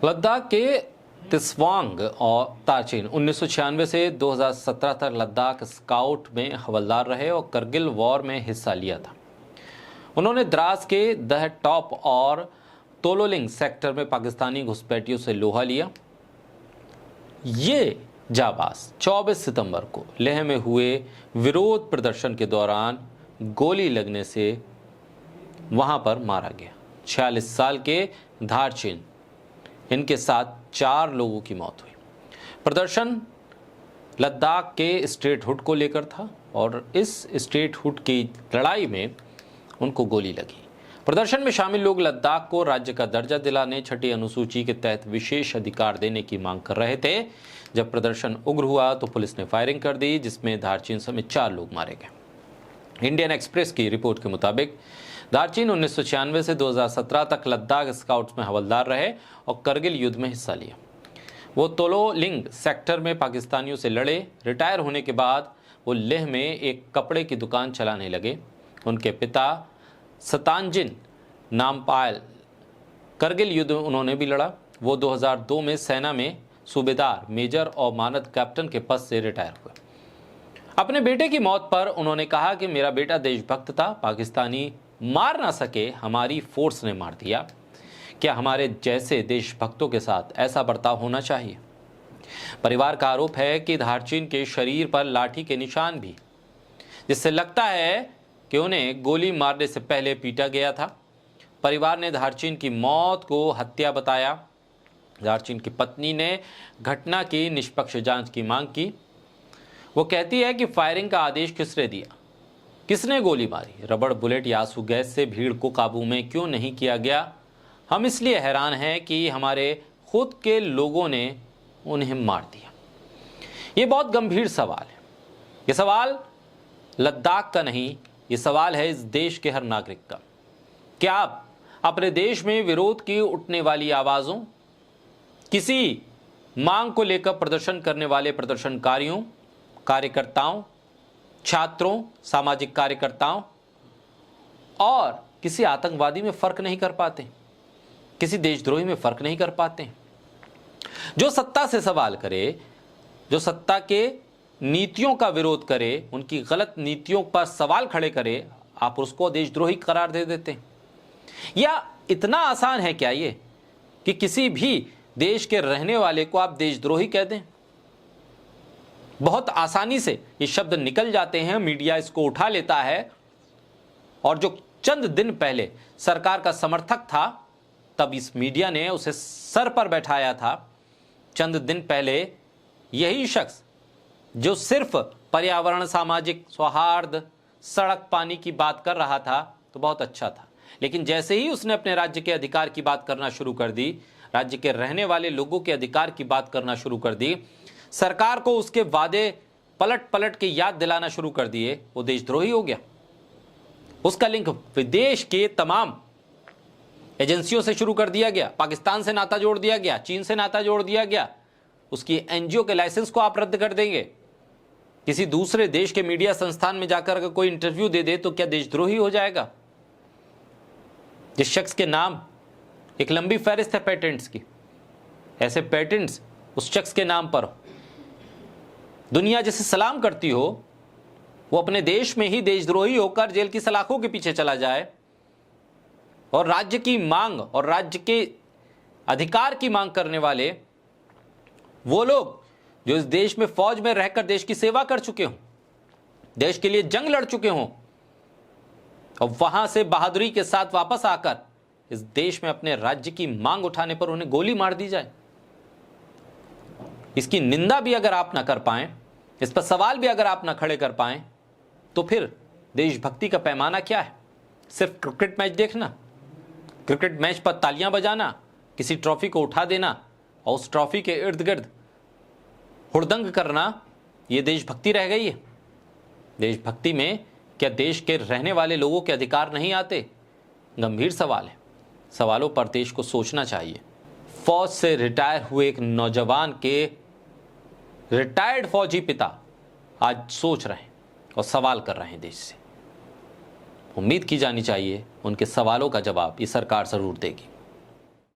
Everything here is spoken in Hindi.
लद्दाख के तिसवांग और तारचीन 1996 से 2017 तक लद्दाख स्काउट में हवलदार रहे और करगिल वॉर में हिस्सा लिया था। उन्होंने द्रास के दह टॉप और तोलोलिंग सेक्टर में पाकिस्तानी घुसपैठियों से लोहा लिया। ये जाबाज 24 सितंबर को लेह में हुए विरोध प्रदर्शन के दौरान गोली लगने से वहां पर मारा गया। 46 साल के धारचीन, इनके साथ 4 लोगों की मौत हुई। प्रदर्शन लद्दाख के स्टेटहुड को लेकर था और इस स्टेटहुड की लड़ाई में उनको गोली लगी। प्रदर्शन में शामिल लोग लद्दाख को राज्य का दर्जा दिलाने, छठी अनुसूची के तहत विशेष अधिकार देने की मांग कर रहे थे। जब प्रदर्शन उग्र हुआ तो पुलिस ने फायरिंग कर दी, जिसमें धारचीन समेत 4 लोग मारे गए। इंडियन एक्सप्रेस की रिपोर्ट के मुताबिक धारचीन 1996 से 2017 तक लद्दाख स्काउट्स में हवलदार रहे और करगिल युद्ध में हिस्सा लिया। वो तोलोलिंग सेक्टर में पाकिस्तानियों से लड़े। रिटायर होने के बाद वो लेह में एक कपड़े की दुकान चलाने लगे। उनके पिता सतांजिन नामपायल करगिल युद्ध में उन्होंने भी लड़ा। वो 2002 में सेना में सूबेदार, मेजर और मानद कैप्टन के पद से रिटायर हुए। अपने बेटे की मौत पर उन्होंने कहा कि मेरा बेटा देशभक्त था, पाकिस्तानी मार ना सके, हमारी फोर्स ने मार दिया। क्या हमारे जैसे देशभक्तों के साथ ऐसा बर्ताव होना चाहिए? परिवार का आरोप है कि धारचीन के शरीर पर लाठी के निशान भी, जिससे लगता है कि उन्हें गोली मारने से पहले पीटा गया था। परिवार ने धारचीन की मौत को हत्या बताया। धारचीन की पत्नी ने घटना की निष्पक्ष जांच की मांग की। वो कहती है कि फायरिंग का आदेश किसने दिया, किसने गोली मारी, रबड़ बुलेट या आंसू गैस से भीड़ को काबू में क्यों नहीं किया गया? हम इसलिए हैरान हैं कि हमारे खुद के लोगों ने उन्हें मार दिया। ये बहुत गंभीर सवाल है। ये सवाल लद्दाख का नहीं, ये सवाल है इस देश के हर नागरिक का। क्या आप अपने देश में विरोध की उठने वाली आवाज़ों, किसी मांग को लेकर प्रदर्शन करने वाले प्रदर्शनकारियों, कार्यकर्ताओं, छात्रों, सामाजिक कार्यकर्ताओं और किसी आतंकवादी में फर्क नहीं कर पाते, किसी देशद्रोही में फर्क नहीं कर पाते? जो सत्ता से सवाल करे, जो सत्ता के नीतियों का विरोध करे, उनकी गलत नीतियों पर सवाल खड़े करे, आप उसको देशद्रोही करार दे देते हैं। या इतना आसान है क्या ये कि किसी भी देश के रहने वाले को आप देशद्रोही कह दें? बहुत आसानी से ये शब्द निकल जाते हैं, मीडिया इसको उठा लेता है। और जो चंद दिन पहले सरकार का समर्थक था, तब इस मीडिया ने उसे सर पर बैठाया था। चंद दिन पहले यही शख्स जो सिर्फ पर्यावरण, सामाजिक सौहार्द, सड़क, पानी की बात कर रहा था तो बहुत अच्छा था, लेकिन जैसे ही उसने अपने राज्य के अधिकार की बात करना शुरू कर दी, राज्य के रहने वाले लोगों के अधिकार की बात करना शुरू कर दी, सरकार को उसके वादे पलट पलट के याद दिलाना शुरू कर दिए, वो देशद्रोही हो गया। उसका लिंक विदेश के तमाम एजेंसियों से शुरू कर दिया गया, पाकिस्तान से नाता जोड़ दिया गया, चीन से नाता जोड़ दिया गया। उसकी एनजीओ के लाइसेंस को आप रद्द कर देंगे। किसी दूसरे देश के मीडिया संस्थान में जाकर अगर कोई इंटरव्यू दे दे तो क्या देशद्रोही हो जाएगा? जिस शख्स के नाम, एक लंबी फहरिस्त है पेटेंट्स की, ऐसे पेटेंट्स उस शख्स के नाम पर हो, दुनिया जिसे सलाम करती हो, वो अपने देश में ही देशद्रोही होकर जेल की सलाखों के पीछे चला जाए और राज्य की मांग और राज्य के अधिकार की मांग करने वाले वो लोग जो इस देश में फौज में रहकर देश की सेवा कर चुके हों, देश के लिए जंग लड़ चुके हों, और वहां से बहादुरी के साथ वापस आकर इस देश में अपने राज्य की मांग उठाने पर उन्हें गोली मार दी जाए। इसकी निंदा भी अगर आप ना कर पाएं, इस पर सवाल भी अगर आप ना खड़े कर पाएं, तो फिर देशभक्ति का पैमाना क्या है? सिर्फ क्रिकेट मैच देखना, क्रिकेट मैच पर तालियां बजाना, किसी ट्रॉफी को उठा देना और उस ट्रॉफी के इर्द गिर्द हुड़दंग करना, यह देशभक्ति रह गई है? देशभक्ति में क्या देश के रहने वाले लोगों के अधिकार नहीं आते? गंभीर सवाल है। सवालों पर देश को सोचना चाहिए। फौज से रिटायर हुए एक नौजवान के रिटायर्ड फौजी पिता आज सोच रहे हैं और सवाल कर रहे हैं देश से। उम्मीद की जानी चाहिए उनके सवालों का जवाब ये सरकार जरूर देगी।